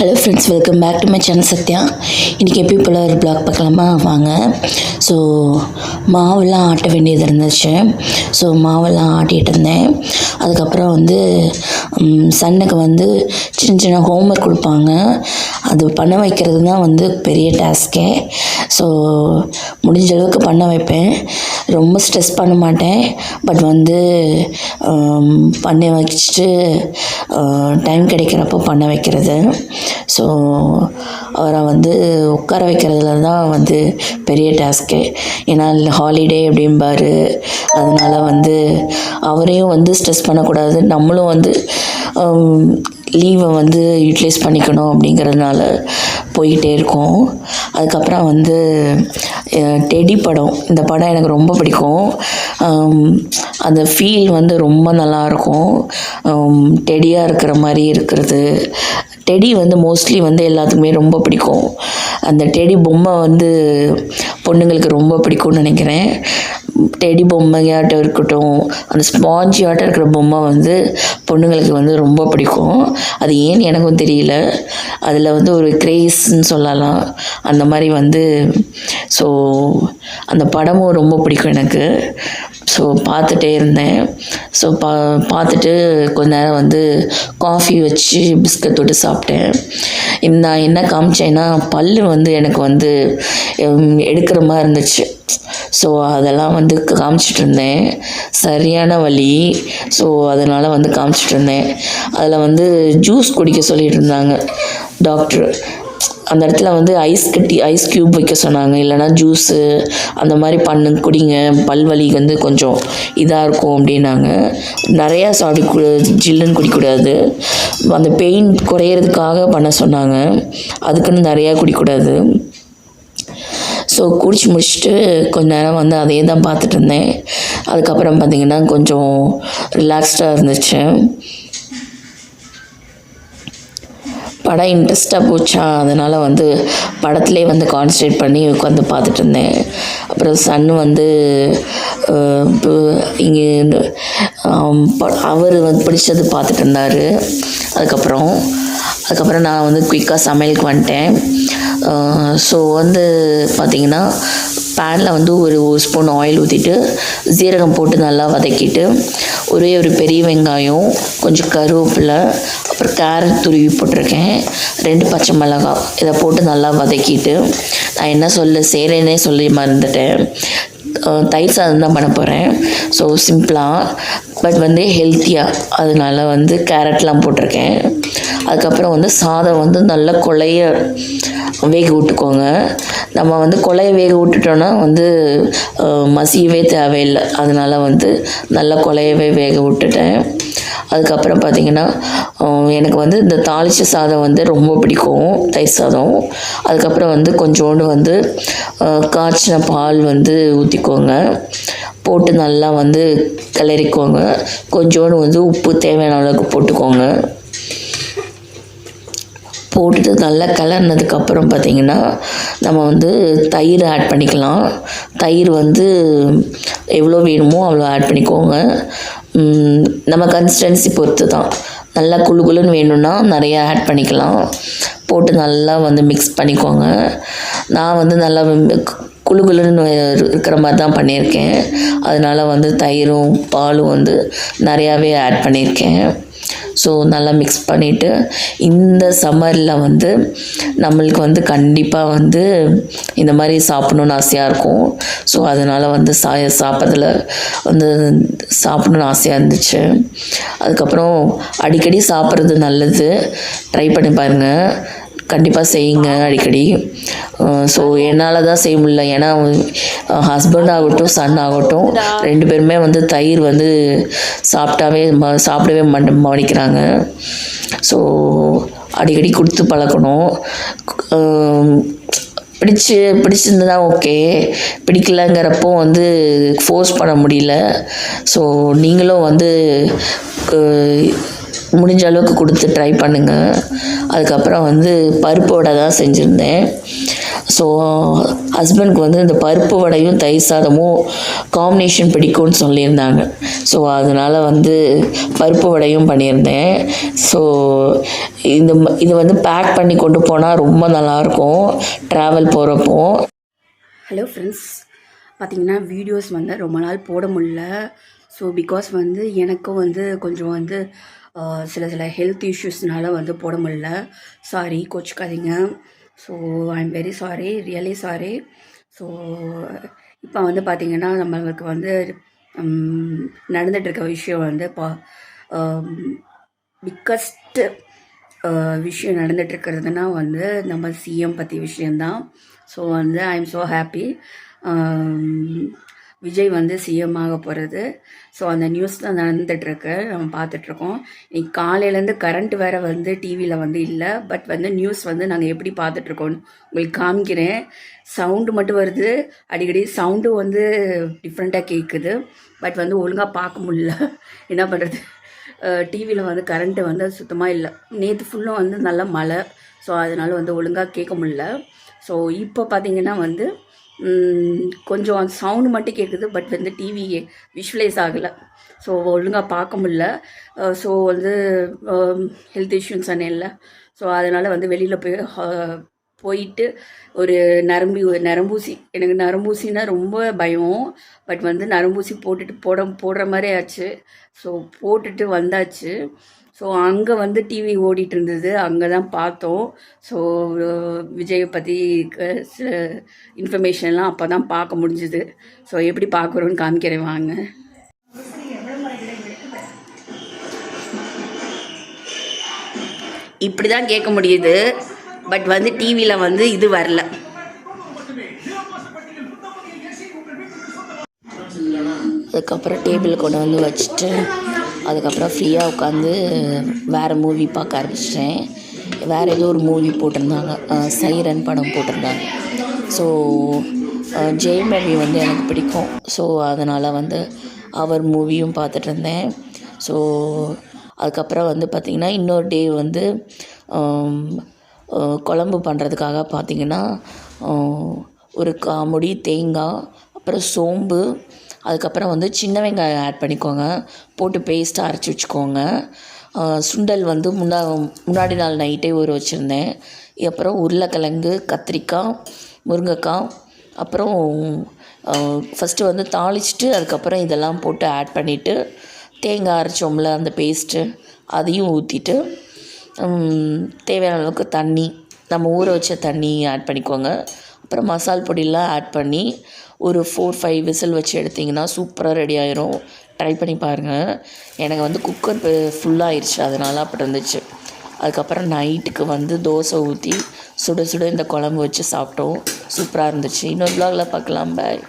Hello friends, welcome back to my channel Sathya. இன்றைக்கி எப்போ போல் ஒரு ப்ளாக் பார்க்கலாமா வாங்க. ஸோ மாவெல்லாம் ஆட்ட வேண்டியது இருந்துச்சு. ஸோ மாவெல்லாம் ஆட்டிகிட்டு இருந்தேன். அதுக்கப்புறம் சன்னுக்கு சின்ன சின்ன ஹோம்ஒர்க் கொடுப்பாங்க. அது பண்ண வைக்கிறது தான் பெரிய டாஸ்கே. ஸோ முடிஞ்ச அளவுக்கு பண்ண வைப்பேன். ரொம்ப ஸ்ட்ரெஸ் பண்ண மாட்டேன். பட் பண்ண வச்சுட்டு டைம் கிடைக்கிறப்போ பண்ண வைக்கிறது. ஸோ அவரை உட்கார வைக்கிறதுல தான் பெரிய டாஸ்க்கு. ஏன்னா ஹாலிடே அப்படிம்பாரு. அதனால் அவரையும் ஸ்ட்ரெஸ் பண்ணக்கூடாது, நம்மளும் லீவை யூட்டிலைஸ் பண்ணிக்கணும் அப்படிங்கிறதுனால போயிட்டே இருக்கோம். அதுக்கப்புறம் டெடி படம், இந்த படம் எனக்கு ரொம்ப பிடிக்கும். அந்த ஃபீல் ரொம்ப நல்லாயிருக்கும். டெடியாக இருக்கிற மாதிரி இருக்கிறது. டெடி மோஸ்ட்லி எல்லாத்துக்குமே ரொம்ப பிடிக்கும். அந்த டெடி பொம்மை பொண்ணுங்களுக்கு ரொம்ப பிடிக்கும்னு நினைக்கிறேன். டெடி பொம்மையாட்டம் இருக்கட்டும், அந்த ஸ்பாஞ்சியாட்டம் இருக்கிற பொம்மை பொண்ணுங்களுக்கு ரொம்ப பிடிக்கும். அது ஏன்னு எனக்கும் தெரியல. அதில் ஒரு கிரேஸ்ன்னு சொல்லலாம். அந்த மாதிரி ஸோ அந்த படமும் ரொம்ப பிடிக்கும் எனக்கு. ஸோ பார்த்துட்டே இருந்தேன். ஸோ பார்த்துட்டு கொஞ்ச நேரம் காஃபி வச்சு பிஸ்கட் தொட்டு சாப்பிட்டேன். நான் என்ன காமிச்சேன்னா, பல் எனக்கு எடுக்கிற மாதிரி இருந்துச்சு. ஸோ அதெல்லாம் காமிச்சிட்டு இருந்தேன். சரியான வலி. ஸோ அதனால் காமிச்சிட்டு இருந்தேன். அதில் ஜூஸ் குடிக்க சொல்லிட்டு இருந்தாங்க டாக்டர். அந்த இடத்துல ஐஸ் க்யூப் வைக்க சொன்னாங்க. இல்லைனா ஜூஸு அந்த மாதிரி குடிங்க, பல் வலி கொஞ்சம் இதாக இருக்கும் அப்படின்னாங்க. நிறையா ஜில்லுன்னு குடிக்கக்கூடாது. அந்த பெயின் குறையிறதுக்காக பண்ண சொன்னாங்க. அதுக்குன்னு நிறையா குடிக்கக்கூடாது. ஸோ குடிச்சு முடிச்சுட்டு கொஞ்ச நேரம் அதே தான் பார்த்துட்டு இருந்தேன். அதுக்கப்புறம் பார்த்திங்கன்னா கொஞ்சம் ரிலாக்ஸ்டாக இருந்துச்சு. படம் இன்ட்ரெஸ்ட்டாக போச்சா, அதனால் படத்துலேயே கான்சன்ட்ரேட் பண்ணி உட்காந்து பார்த்துட்டு இருந்தேன். அப்புறம் சன்னு இங்கே அவர் பிடிச்சது பார்த்துட்டு இருந்தார். அதுக்கப்புறம் நான் குயிக்காக சமையலுக்கு வந்துட்டேன். ஸோ பார்த்திங்கன்னா பேனில் ஒரு ஸ்பூன் ஆயில் ஊற்றிட்டு ஜீரகம் போட்டு நல்லா வதக்கிட்டு, ஒரே ஒரு பெரிய வெங்காயம், கொஞ்சம் கருவேப்பிலை, அப்புறம் கேரட் துருவி போட்டிருக்கேன், 2 பச்சை மிளகாய், இதை போட்டு நல்லா வதக்கிட்டு, நான் என்ன செய்கிறேன்னே சொல்லி மறந்துட்டேன். தயிர் சாதம் தான் பண்ண போகிறேன். ஸோ சிம்பிளாக பட் ஹெல்த்தியாக, அதனால கேரட்லாம் போட்டிருக்கேன். அதுக்கப்புறம் சாதம் நல்லா கொலைய வேக விட்டுக்கோங்க. நம்ம கொலைய வேக விட்டுட்டோன்னா மசியவே தேவையில்லை. அதனால் நல்லா கொலையவே வேக விட்டுட்டேன். அதுக்கப்புறம் பார்த்திங்கன்னா எனக்கு இந்த தாளித்த சாதம் ரொம்ப பிடிக்கும், தயிர் சாதம். அதுக்கப்புறம் கொஞ்சோண்டு காய்ச்சின பால் ஊற்றிக்கோங்க. போட்டு நல்லா கிளறிக்கோங்க. கொஞ்சோண்டு உப்பு தேவையான அளவுக்கு போட்டுக்கோங்க. போட்டுட்டு நல்லா கிளறினதுக்கப்புறம் பார்த்திங்கன்னா நம்ம தயிர் ஆட் பண்ணிக்கலாம். தயிர் எவ்வளோ வேணுமோ அவ்வளோ ஆட் பண்ணிக்கோங்க. நம்ம கன்சிஸ்டன்சி பொறுத்து தான். நல்லா குளுன்னு வேணும்னா நிறையா ஆட் பண்ணிக்கலாம். போட்டு நல்லா மிக்ஸ் பண்ணிக்கோங்க. நான் நல்லா குளுன்னு இருக்கிற மாதிரி தான் பண்ணியிருக்கேன். அதனால் தயிரும் பாலும் நிறையாவே ஆட் பண்ணியிருக்கேன். ஸோ நல்லா மிக்ஸ் பண்ணிவிட்டு, இந்த சம்மரில் நம்மளுக்கு கண்டிப்பாக இந்த மாதிரி சாப்பிட்ணுன்னு ஆசையாக இருக்கும். ஸோ அதனால் சாப்பிட்றதுல சாப்பிட்ணுன்னு ஆசையாக இருந்துச்சு. அதுக்கப்புறம் அடிக்கடி சாப்பிட்றது நல்லது. ட்ரை பண்ணி பாருங்கள், கண்டிப்பாக செய்யுங்க அடிக்கடி. ஸோ என்னால் தான் செய்ய முடியல. ஏன்னா ஹஸ்பண்ட் ஆகட்டும், சன் ஆகட்டும், 2 பேருமே தயிர் சாப்பிடவே மடிக்கிறாங்க. ஸோ அடிக்கடி கொடுத்து பழக்கணும். பிடிச்சிருந்தா ஓகே, பிடிக்கலங்கிறப்போ ஃபோர்ஸ் பண்ண முடியல. ஸோ நீங்களும் முடிஞ்ச அளவுக்கு கொடுத்து ட்ரை பண்ணுங்கள். அதுக்கப்புறம் பருப்பு வடை தான் செஞ்சுருந்தேன். ஸோ ஹஸ்பண்ட்க்கு வந்து இந்த பருப்பு வடையும் தயிர் சாதமும் காம்பினேஷன் பிடிக்கும்னு சொல்லியிருந்தாங்க. ஸோ அதனால் வந்து பருப்பு வடையும் பண்ணியிருந்தேன். ஸோ இது வந்து பேக் பண்ணி கொண்டு போனால் ரொம்ப நல்லாயிருக்கும் ட்ராவல் போகிறப்போ. ஹலோ ஃப்ரெண்ட்ஸ், பார்த்திங்கன்னா வீடியோஸ் வந்து ரொம்ப நாள் போட முடில. ஸோ பிகாஸ் வந்து எனக்கும் வந்து கொஞ்சம் வந்து சில ஹெல்த் இஷ்யூஸ்னால வந்து போட முடில. சாரி, கோச்சிக்காதீங்க. So I am very sorry, really sorry. So இப்போ வந்து பார்த்திங்கன்னா நம்மளுக்கு வந்து நடந்துகிட்ருக்க விஷயம் வந்து பிக்கஸ்ட்டு விஷயம் நடந்துகிட்ருக்கிறதுனா வந்து நம்ம சிஎம் பற்றி விஷயந்தான். ஸோ வந்து I am so happy. Vijay வந்து சிஎம் ஆக போகிறது. ஸோ அந்த நியூஸ் தான் நடந்துகிட்ருக்கு, நம்ம பார்த்துட்ருக்கோம். இன்னைக்கு காலையிலேருந்து கரண்ட் வேறு வந்து டிவியில் வந்து இல்லை. பட் வந்து நியூஸ் வந்து நாங்கள் எப்படி பார்த்துட்ருக்கோன்னு உங்களுக்கு காமிக்கிறேன். சவுண்டு மட்டும் வருது, அடிக்கடி சவுண்டு வந்து டிஃப்ரெண்ட்டாக கேட்குது. பட் வந்து ஒழுங்காக பார்க்க முடியல, என்ன பண்ணுறது. டிவியில் வந்து கரண்ட்டு வந்து சுத்தமாக இல்லை. நேற்று ஃபுல்லும் வந்து நல்ல மழை. ஸோ அதனால் வந்து ஒழுங்காக கேட்க முடில. ஸோ இப்போ பார்த்திங்கன்னா வந்து கொஞ்சம் சவுண்டு மட்டும் கேட்குது. பட் வந்து டிவி விஷுவலைஸ் ஆகலை. ஸோ ஒழுங்காக பார்க்க முடில. ஸோ வந்து ஹெல்த் இஷ்யூஸ் இல்லை. ஸோ அதனால் வந்து வெளியில் போயிட்டு ஒரு நரம்பூசி, எனக்கு நரம்பூசின்னா ரொம்ப பயம். பட் வந்து நரம்பூசி போடுற மாதிரி ஆச்சு. ஸோ போட்டுட்டு வந்தாச்சு. ஸோ அங்கே வந்து டிவி ஓடிட்டு இருந்தது, அங்கே தான் பார்த்தோம். ஸோ விஜயை பற்றி சில இன்ஃபர்மேஷன்லாம் அப்போ தான் பார்க்க முடிஞ்சுது. ஸோ எப்படி பார்க்குறோன்னு காமிக்கிறேன் வாங்க. இப்படி தான் கேட்க முடியுது. பட் வந்து டிவியில் வந்து இது வரல. அதுக்கப்புறம் டேபிள் கொண்டு வந்து வச்சுட்டு அதுக்கப்புறம் ஃப்ரீயாக உட்காந்து வேறு மூவி பார்க்க ஆரம்பிச்சிட்டேன். வேறு ஏதோ ஒரு மூவி போட்டிருந்தாங்க, சைரன் படம் போட்டிருந்தாங்க. ஸோ ஜெயம் ரவி வந்து எனக்கு பிடிக்கும். ஸோ அதனால் வந்து அவர் மூவியும் பார்த்துட்டு இருந்தேன். ஸோ அதுக்கப்புறம் வந்து பார்த்திங்கன்னா இன்னொரு டே வந்து குழம்பு பண்ணுறதுக்காக பார்த்திங்கன்னா ஒரு காமுடி தேங்காய், அப்புறம் சோம்பு, அதுக்கப்புறம் வந்து சின்ன வெங்காயம் ஆட் பண்ணிக்கோங்க, போட்டு பேஸ்ட்டாக அரைச்சி வச்சுக்கோங்க. சுண்டல் வந்து முன்னாடி நாள் நைட்டே ஊற வச்சுருந்தேன். அப்புறம் உருளைக்கிழங்கு, கத்திரிக்காய், முருங்கைக்காய், அப்புறம் ஃபஸ்ட்டு வந்து தாளிச்சிட்டு அதுக்கப்புறம் இதெல்லாம் போட்டு ஆட் பண்ணிவிட்டு தேங்காய் அரைச்சோம்ல அந்த பேஸ்ட்டு அதையும் ஊற்றிட்டு தேவையான அளவுக்கு தண்ணி, நம்ம ஊற வச்ச தண்ணி ஆட் பண்ணிக்கோங்க. அப்புறம் மசால் பொடியெலாம் ஆட் பண்ணி ஒரு 4-5 விசில் வச்சு எடுத்திங்கன்னா சூப்பராக ரெடி ஆயிரும். ட்ரை பண்ணி பாருங்கள். எனக்கு வந்து குக்கர் ஃபுல்லாகிடுச்சு, அதனால் அப்படி இருந்துச்சு. அதுக்கப்புறம் நைட்டுக்கு வந்து தோசை ஊற்றி சுட சுட இந்த குழம்பு வச்சு சாப்பிட்டோம். சூப்பராக இருந்துச்சு. இன்னொரு வ்ளாகில் பார்க்கலாம். பாய்.